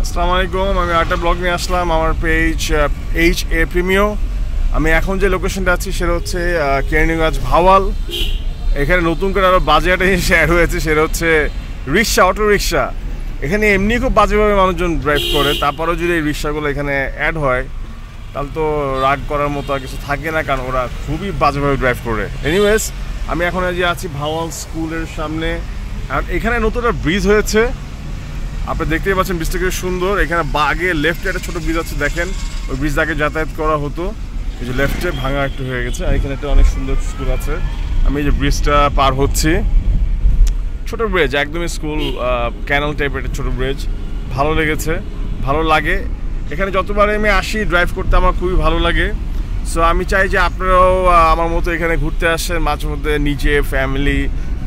আসসালামু আলাইকুম। আমি আরেকটা ব্লগ নিয়ে আসলাম আমার পেজ HA প্রিমিও। আমি এখন যে লোকেশনটা আছি সেটা হচ্ছে কেরানীগঞ্জ ভাওয়াল। এখানে নতুন করে আরও বাজে একটা জিনিস অ্যাড হয়েছে, সেটা হচ্ছে রিক্সা, অটো রিক্সা। এখানে এমনি খুব বাজেভাবে মানুষজন ড্রাইভ করে, তারপরেও যদি এই রিক্সাগুলো এখানে অ্যাড হয় তাহলে তো রাগ করার মতো আর কিছু থাকে না, কারণ ওরা খুবই বাজেভাবে ড্রাইভ করে। এনিওয়েজ, আমি এখন যে আছি ভাওয়াল স্কুলের সামনে। আর এখানে নতুন একটা ব্রিজ হয়েছে, আপনি দেখতেই পাচ্ছেন ব্রিজটা খুব সুন্দর। এখানে আগে লেফটে একটা ছোটো ব্রিজ আছে, দেখেন ওই ব্রিজ আগে যাতায়াত করা হতো, এই যে লেফটে ভাঙা একটু হয়ে গেছে। আর এখানে একটা অনেক সুন্দর স্কুল আছে। আমি এই যে ব্রিজটা পার হচ্ছি, ছোটো ব্রিজ, একদমই স্কুল ক্যানেল টাইপের একটা ছোটো ব্রিজ। ভালো লেগেছে, ভালো লাগে। এখানে যতবার আমি আসি ড্রাইভ করতে আমার খুবই ভালো লাগে। সো আমি চাই যে আপনারাও আমার মতো এখানে ঘুরতে আসেন মাঝে মধ্যে, নিজে, ফ্যামিলি,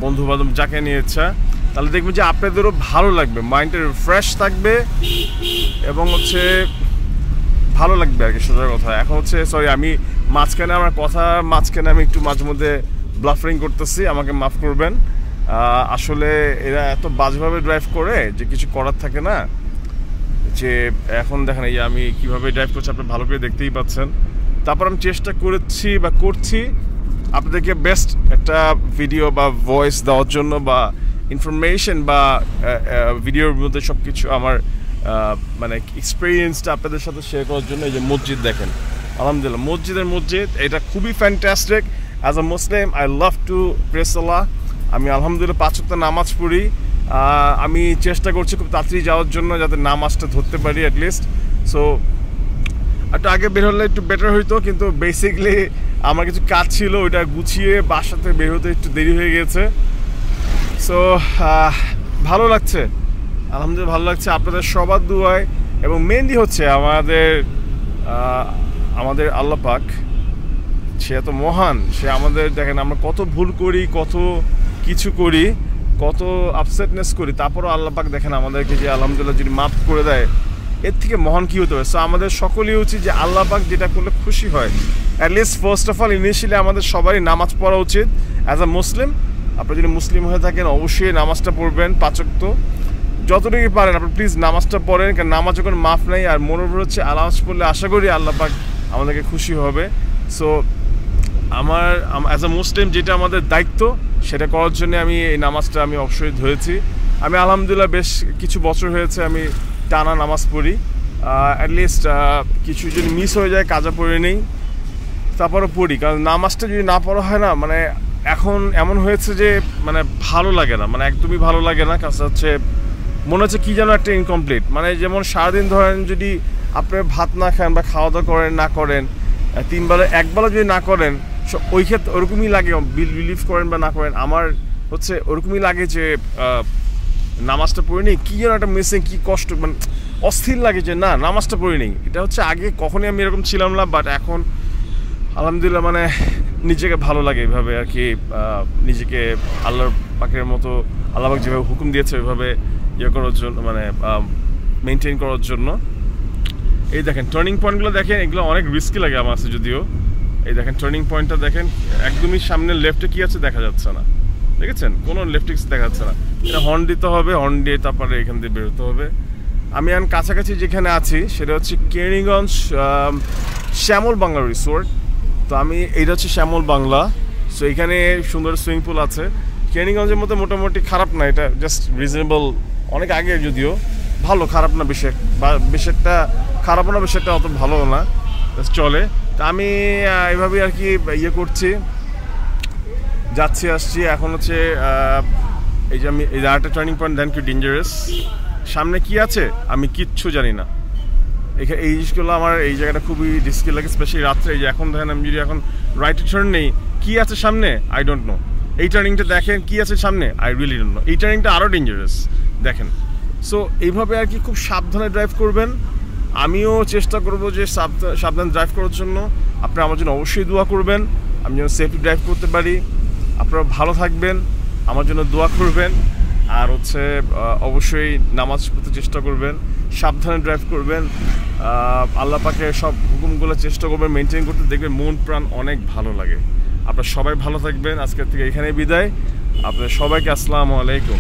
বন্ধু বান্ধব, যাকে নিয়ে ইচ্ছা, তাহলে দেখবেন যে আপনাদেরও ভালো লাগবে, মাইন্ডটা ফ্রেশ থাকবে এবং হচ্ছে ভালো লাগবে আর কি, সোজা কথা। এখন হচ্ছে সরি, আমি মাঝখানে আমার কথা মাঝখানে আমি একটু মাঝে মধ্যে ব্লাফারিং করতেছি, আমাকে মাফ করবেন। আসলে এরা এত বাজেভাবে ড্রাইভ করে যে কিছু করার থাকে না। যে এখন দেখেন এই আমি কীভাবে ড্রাইভ করছি, আপনি ভালো করে দেখতেই পাচ্ছেন। তারপর আমি চেষ্টা করছি আপনাদেরকে বেস্ট একটা ভিডিও বা ভয়েস দেওয়ার জন্য, বা ইনফরমেশন বা ভিডিওর মধ্যে সব কিছু আমার মানে এক্সপিরিয়েন্সটা আপনাদের সাথে শেয়ার করার জন্য। এই যে মসজিদ দেখেন, আলহামদুলিল্লাহ মসজিদ এটা খুবই fantastic. As a Muslim I love to praise Allah. আমি আলহামদুলিল্লাহ 5 ওয়াক্ত নামাজ পড়ি। আমি চেষ্টা করছি খুব তাড়াতাড়ি যাওয়ার জন্য, যাতে নামাজটা ধরতে পারি অ্যাটলিস্ট। সো একটু আগে বের হলে একটু বেটার হইতো, কিন্তু বেসিকলি আমার কিছু কাজ ছিল, ওইটা গুছিয়ে বাসাতে বের হতে একটু দেরি হয়ে গেছে। সো ভালো লাগছে, আলহামদুলিল্লাহ ভালো লাগছে আপনাদের সবার দুয়ায়। এবং মেনলি হচ্ছে আমাদের আল্লাহ পাক, সে এত মহান, সে আমাদের দেখেন আমরা কত ভুল করি, কত কিছু করি, কত আপসেটনেস করি, তারপরও আল্লাহ পাক দেখেন আমাদেরকে যে আলহামদুলিল্লাহ যদি মাফ করে দেয়, এর থেকে মহান কী হতে পারে। সো আমাদের সকলেই উচিত যে আল্লাহ পাক যেটা করলে খুশি হয়, at least first of all initially আমাদের সবারই নামাজ পড়া উচিত অ্যাজ আ মুসলিম। আপনি যদি মুসলিম হয়ে থাকেন অবশ্যই নামাজটা পড়বেন 5 ওয়াক্ত, যতটুকু পারেন আপনি প্লিজ নামাজটা পড়েন, কারণ নামাজ যখন মাফ নেই। আর মনোবল হচ্ছে নামাজ পড়লে আশা করি আল্লাহ পাক আমাদেরকে খুশি হবে। সো আমার অ্যাজ আ মুসলিম যেটা আমাদের দায়িত্ব সেটা করার জন্য আমি এই নামাজটা আমি অবশ্যই ধরেছি। আমি আলহামদুলিল্লাহ বেশ কিছু বছর হয়েছে আমি টানা নামাজ পড়ি। অ্যাটলিস্ট কিছু যদি মিস হয়ে যায়, কাজা পড়ে নেই, তারপরও পড়ি, কারণ নামাজটা যদি না পড়া হয় না, মানে এখন এমন হয়েছে যে মানে ভালো লাগে না, মানে একদমই ভালো লাগে না। কাজটা হচ্ছে মনে হচ্ছে কী যেন একটা ইনকমপ্লিট। মানে যেমন সারাদিন ধরেন যদি আপনি ভাত না খান বা খাওয়া দাওয়া করেন না করেন, 3 বেলা 1 বেলা যদি না করেন, ওই ক্ষেত্রে ওরকমই লাগে, বিলিভ করেন বা না করেন, আমার হচ্ছে ওরকমই লাগে যে নামাজটা পড়ে নিই, কী যেন একটা মিসিং, কী কষ্ট, মানে অস্থির লাগে যে না নামাজটা পড়ে নিই। এটা হচ্ছে আগে কখনই আমি এরকম ছিলাম না, বাট এখন আলহামদুলিল্লাহ মানে নিজেকে ভালো লাগে এইভাবে আর কি, নিজেকে আল্লাহর পাকের মতো, আল্লাহ পাক যেভাবে হুকুম দিয়েছে ওইভাবে ইয়ে করার জন্য, মানে মেনটেন করার জন্য। এই দেখেন টার্নিং পয়েন্টগুলো দেখেন, এগুলো অনেক রিস্কি লাগে আমার কাছে যদিও। এই দেখেন টার্নিং পয়েন্টটা দেখেন, একদমই সামনে লেফটে কী আছে দেখা যাচ্ছে না, দেখেছেন কোনো লেফটিক্স দেখা যাচ্ছে না। এটা হর্ন দিতে হবে, হর্ন দিয়ে তারপরে এখান দিয়ে বেরোতে হবে। আমি এখন কাছাকাছি যেখানে আছি সেটা হচ্ছে কেরানীগঞ্জ শ্যামল বাংলা রিসোর্ট। তো আমি এইটা হচ্ছে শ্যামল বাংলা। সো এখানে সুন্দর সুইমিং পুল আছে। কেরানীগঞ্জের মতো মোটামুটি খারাপ না, এটা জাস্ট রিজনেবল, অনেক আগে যদিও, ভালো, খারাপ না বেশি, বা বেশি একটা খারাপও না, বেশি একটা অত ভালো না, চলে। তা আমি এইভাবেই আর কি ইয়ে করছি, যাচ্ছি আসছি। এখন হচ্ছে এই যে আমি এই আরেকটা টার্নিং পয়েন্ট, দেন কি ডেঞ্জারাস, সামনে কি আছে আমি কিচ্ছু জানি না। এখানে এই জিনিসগুলো আমার এই জায়গাটা খুবই রিস্কি লাগে, স্পেশালি রাত্রে। এই যে এখন দেখেন আমি যদি এখন রাইটে টার্ন নেই, কী আছে সামনে আই ডোন্ট নো। এই টার্নিংটা দেখেন কী আছে সামনে, আই রিয়েলি ডোন্ট নো। এই টার্নিংটা আরও ডেঞ্জারাস দেখেন। সো এইভাবে আর কি খুব সাবধানে ড্রাইভ করবেন। আমিও চেষ্টা করবো যে সাবধানে ড্রাইভ করার জন্য। আপনারা আমার জন্য অবশ্যই দোয়া করবেন, আমি যেন সেফলি ড্রাইভ করতে পারি। আপনারা ভালো থাকবেন, আমার জন্য দোয়া করবেন। আর হচ্ছে অবশ্যই নামাজ পড়তে চেষ্টা করবেন, সাবধানে ড্রাইভ করবেন, আল্লাহ পাকের সব হুকুমগুলো চেষ্টা করবেন মেনটেন করতে, দেখবেন মন প্রাণ অনেক ভালো লাগে। আপনারা সবাই ভালো থাকবেন। আজকের থেকে এখানেই বিদায়। আপনাদের সবাইকে আসসালামু আলাইকুম।